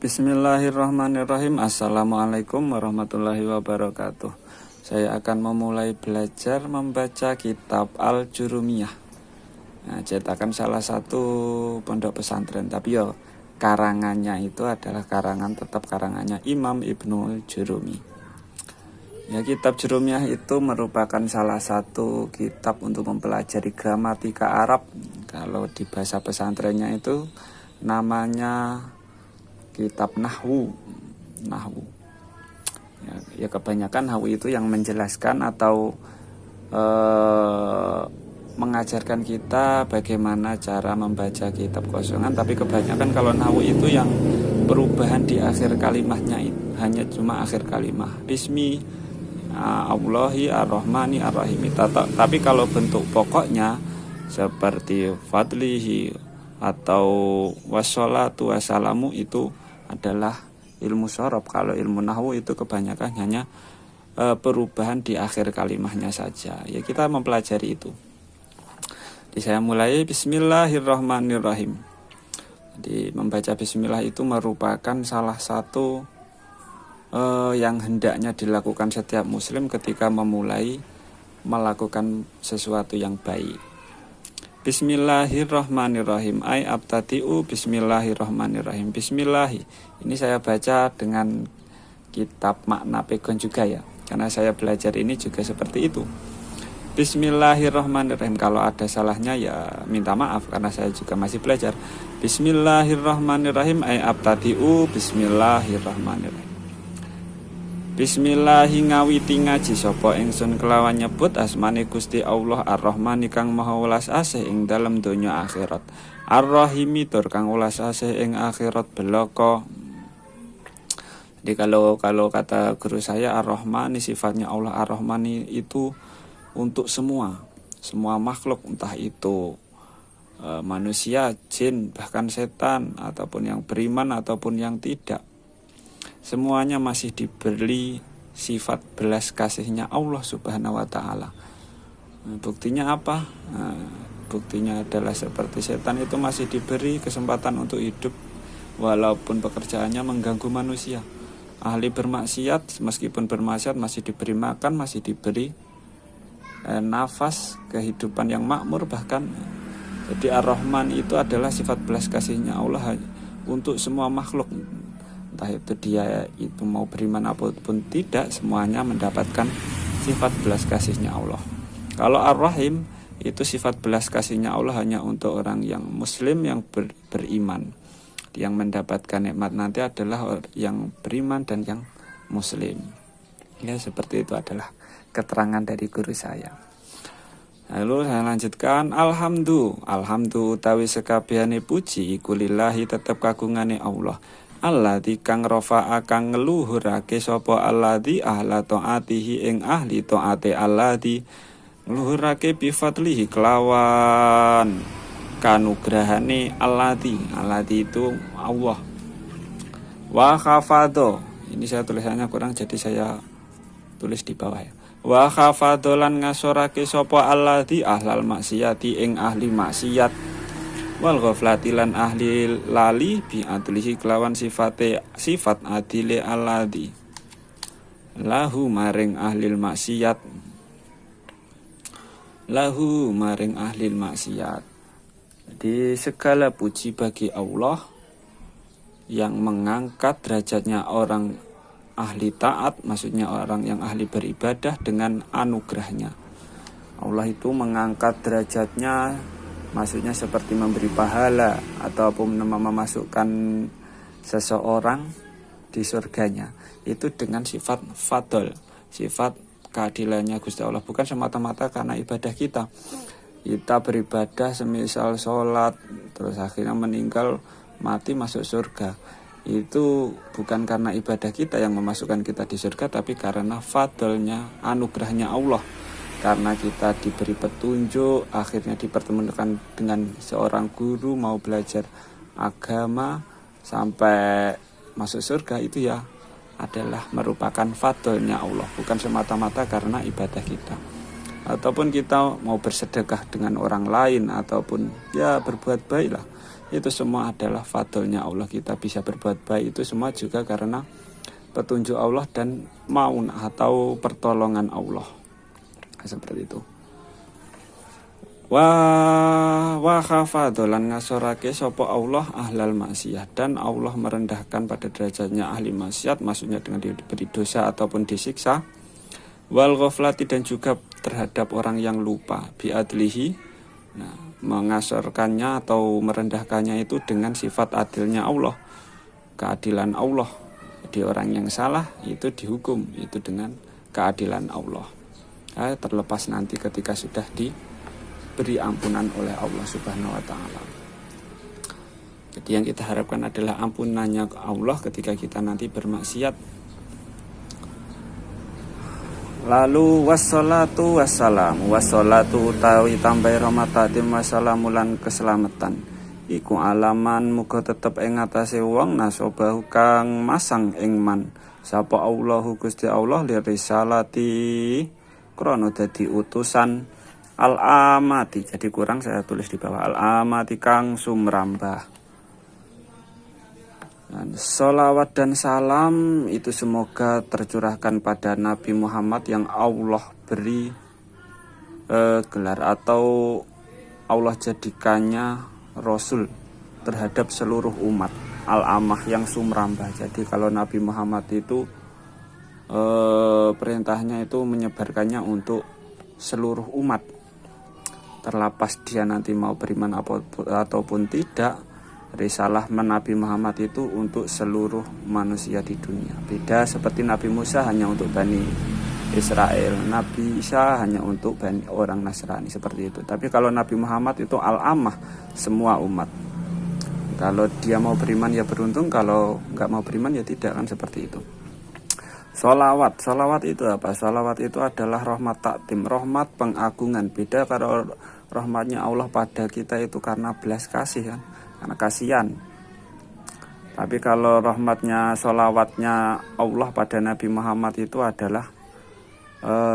Bismillahirrahmanirrahim. Assalamualaikum warahmatullahi wabarakatuh. Saya akan memulai belajar membaca kitab Al-Jurumiyah. Nah, cetakan salah satu pondok pesantren, tapi ya karangannya itu adalah tetap karangannya Imam Ibnul Jurumi. Ya, kitab Jurumiyah itu merupakan salah satu kitab untuk mempelajari gramatika Arab. Kalau di bahasa pesantrennya itu namanya kitab Nahwu. Ya kebanyakan Nahwu itu yang menjelaskan atau mengajarkan kita bagaimana cara membaca kitab kosongan. Tapi kebanyakan kalau Nahwu itu yang perubahan di akhir kalimatnya itu hanya cuma akhir kalimat. Bismi Allahi ar-Rahmani ar-Rahimi. Tapi kalau bentuk pokoknya seperti fadlihi atau wassalatu wassalamu itu adalah ilmu sorob. Kalau ilmu nahwu itu kebanyakan hanya perubahan di akhir kalimatnya saja. Ya, kita mempelajari itu. Jadi saya mulai Bismillahirrahmanirrahim. Jadi membaca Bismillah itu merupakan salah satu yang hendaknya dilakukan setiap muslim ketika memulai melakukan sesuatu yang baik. Bismillahirrahmanirrahim. Ay abtadi'u bismillahirrahmanirrahim. Bismillahi. Ini saya baca dengan kitab makna pegon juga ya. Karena saya belajar ini juga seperti itu. Bismillahirrahmanirrahim. Kalau ada salahnya ya minta maaf karena saya juga masih belajar. Bismillahirrahmanirrahim. Ay abtadi'u bismillahirrahmanirrahim. Bismillahi ngawiti ngaji sapa ingsun kelawan nyebut asmane Gusti Allah Ar-Rahmani kang maha welas asih ing dalem donya akhirat, Ar-Rahimi tur kang welas asih ing akhirat belaka. Jadi kalau kata guru saya Ar-Rahmani sifatnya Allah Ar-Rahmani itu untuk semua makhluk, entah itu manusia, jin, bahkan setan ataupun yang beriman ataupun yang tidak. Semuanya masih diberi sifat belas kasihnya Allah Subhanahu wa ta'ala. Buktinya apa? Buktinya adalah seperti setan itu masih diberi kesempatan untuk hidup walaupun pekerjaannya mengganggu manusia. Ahli bermaksiat meskipun bermaksiat masih diberi makan, masih diberi nafas, kehidupan yang makmur bahkan. Jadi Ar-Rahman itu adalah sifat belas kasihnya Allah untuk semua makhluk. Entah itu dia itu mau beriman apapun tidak, semuanya mendapatkan sifat belas kasihnya Allah. Kalau Ar-Rahim itu sifat belas kasihnya Allah hanya untuk orang yang muslim yang beriman. Yang mendapatkan nikmat nanti adalah yang beriman dan yang muslim. Ya, seperti itu adalah keterangan dari guru saya. Lalu saya lanjutkan. Alhamdulillah utawi sekabehane puji iku lillahi tetep kagungane Allah. Alladzi kang rafa'a kang ngluhurake sapa alladzi ahla taatihi ing ahli taate alladzi ngluhurake bi fadlihi kelawan kanugrahane alladzi itu Allah. Wa khafadho, ini saya tulisannya kurang jadi saya tulis di bawah ya. Wa khafadho lan ngasorake sapa alladzi ahlal maksiyati ing ahli maksiat wal ghaflati lan ahli lali bi adlihi kelawan sifat adile alladzi lahu maring ahli maksiat. Jadi segala puji bagi Allah yang mengangkat derajatnya orang ahli taat, maksudnya orang yang ahli beribadah dengan anugerahnya. Allah itu mengangkat derajatnya, maksudnya seperti memberi pahala ataupun memasukkan seseorang di surganya. Itu dengan sifat fadl, sifat keadilannya Gusti Allah. Bukan semata-mata karena ibadah kita. Kita beribadah semisal sholat, terus akhirnya meninggal, mati masuk surga. Itu bukan karena ibadah kita yang memasukkan kita di surga, tapi karena fadlnya, anugerahnya Allah. Karena kita diberi petunjuk, akhirnya dipertemukan dengan seorang guru, mau belajar agama sampai masuk surga, itu ya adalah merupakan fadlnya Allah, bukan semata-mata karena ibadah kita. Ataupun kita mau bersedekah dengan orang lain ataupun ya berbuat baiklah, itu semua adalah fadlnya Allah. Kita bisa berbuat baik itu semua juga karena petunjuk Allah dan maun atau pertolongan Allah. Seperti itu. Wa khafadolan ngasorake sopo Allah ahlal maksiyah, dan Allah merendahkan pada derajatnya ahli maksiat, maksudnya dengan diberi dosa ataupun disiksa. Wal ghaflati, dan juga terhadap orang yang lupa, biadlihi. Nah, mengasorkannya atau merendahkannya itu dengan sifat adilnya Allah, keadilan Allah. Jadi orang yang salah itu dihukum itu dengan keadilan Allah. Terlepas nanti ketika sudah diberi ampunan oleh Allah Subhanahu wa taala. Jadi yang kita harapkan adalah ampunannya Allah ketika kita nanti bermaksiat. Lalu wassalatu wassalam, wassalatu utawi tambahi rahmatatim wassalamulan keselamatan iku alaman muga tetep ing atase wong nasobahu kang masang ing man sapa Allahu Gusti Allah li risalati krana dadi utusan al-amati. Jadi kurang saya tulis di bawah al-amati kang sumrambah. Dan sholawat dan salam itu semoga tercurahkan pada Nabi Muhammad yang Allah beri gelar atau Allah jadikannya Rasul terhadap seluruh umat, al-amah yang sumrambah. Jadi kalau Nabi Muhammad itu perintahnya itu menyebarkannya untuk seluruh umat, terlepas dia nanti mau beriman ataupun tidak. Risalah Nabi Muhammad itu untuk seluruh manusia di dunia. Beda seperti Nabi Musa hanya untuk Bani Israel, Nabi Isa hanya untuk orang Nasrani, seperti itu. Tapi kalau Nabi Muhammad itu al-amah, semua umat. Kalau dia mau beriman ya beruntung, kalau nggak mau beriman ya tidak, kan seperti itu. Sholawat itu apa? Sholawat itu adalah rahmat taktim, rahmat pengagungan. Beda kalau rahmatnya Allah pada kita itu karena belas kasih, kan, karena kasihan. Tapi kalau rahmatnya, sholawatnya Allah pada Nabi Muhammad itu adalah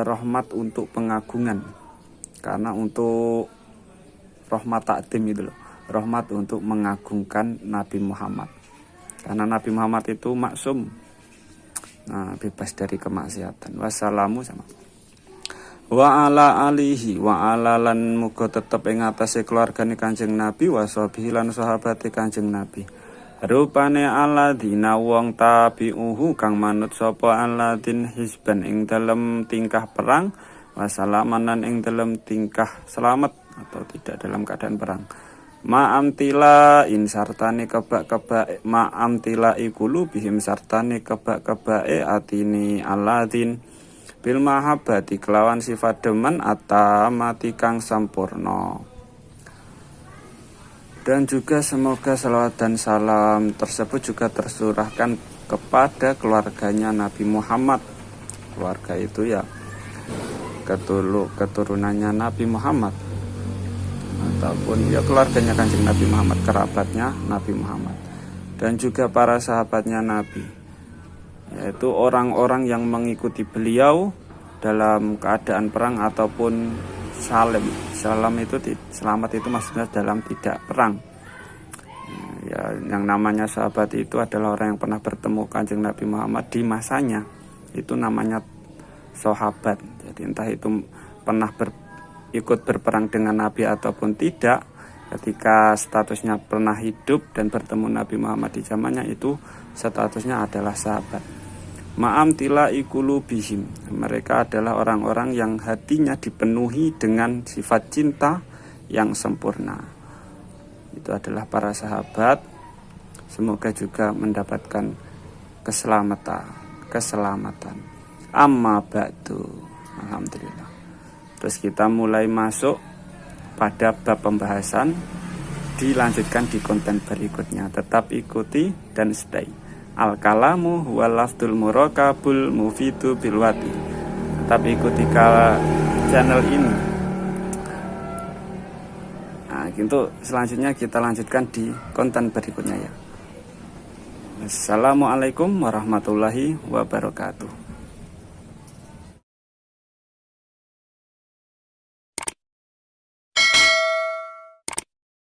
rahmat untuk pengagungan, karena untuk rahmat takdim itu loh, rahmat untuk mengagungkan Nabi Muhammad, karena Nabi Muhammad itu maksum, bebas dari kemaksiatan. Wassalamu sama wa ala alihi wa ala lan muga tetep ing atase keluargane Kanjeng Nabi wa sahbihi lan sahabate Kanjeng Nabi. Rupane alladzina wong tabi'uhu kang manut sapa alladzin hisban ing dalem tingkah perang, wassalamanan ing dalem tingkah selamat atau tidak dalam keadaan perang. Ma'amtila in sartane kebak-kebak, ma'amtila ikulu bihim sartane kebak-kebake atini alladzin bil mahabbati kelawan sifat demen atamati kang sampurna. Dan juga semoga salawat dan salam tersebut juga tersurahkan kepada keluarganya Nabi Muhammad. Keluarga itu ya keturunannya Nabi Muhammad, ataupun ya keluarganya Kanjeng Nabi Muhammad, kerabatnya Nabi Muhammad, dan juga para sahabatnya Nabi, yaitu orang-orang yang mengikuti beliau dalam keadaan perang ataupun salam itu selamat itu maksudnya dalam tidak perang. Ya, yang namanya sahabat itu adalah orang yang pernah bertemu Kanjeng Nabi Muhammad di masanya, itu namanya sahabat. Jadi entah itu pernah ikut berperang dengan Nabi ataupun tidak, ketika statusnya pernah hidup dan bertemu Nabi Muhammad di zamannya, itu statusnya adalah sahabat. Ma'am tila ikulu bihim, mereka adalah orang-orang yang hatinya dipenuhi dengan sifat cinta yang sempurna. Itu adalah para sahabat. Semoga juga mendapatkan keselamatan. Amma ba'du. Alhamdulillah. Terus kita mulai masuk pada bab pembahasan, dilanjutkan di konten berikutnya. Tetap ikuti dan stay. Al-kalamu huwal lafdul murakabul mufidu bilwati. Tetap ikuti channel ini. Nah, untuk selanjutnya kita lanjutkan di konten berikutnya ya. Assalamualaikum warahmatullahi wabarakatuh.